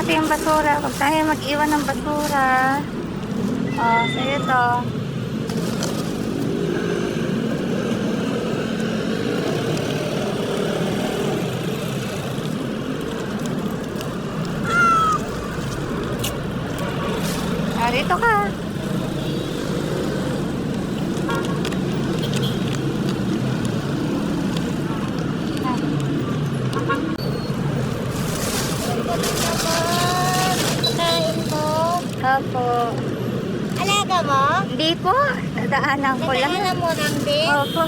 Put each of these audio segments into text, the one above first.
ito yung basura. Huwag tayo mag-iwan ng basura. Oh, so ito. Rito ka. Kain mo? Opo. Alaga mo? Hindi po. Nadaanan ko lang. Nadaanan mo lang din? Opo.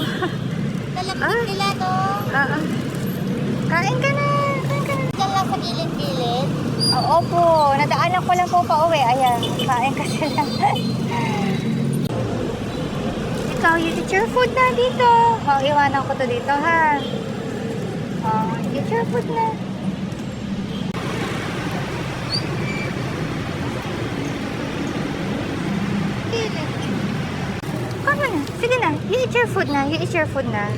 Talapit nila to. Kain ka na. Kain ka na. Diyan lang sa gilid-gilid. Opo. Nadaanan ko lang po pa uwi. Ayan. Kain ka sila. Ikaw, you eat your food na dito. Iwanan ko to dito, ha? Eat your food na. Come on. Sige na. You eat your food na. You eat your food na.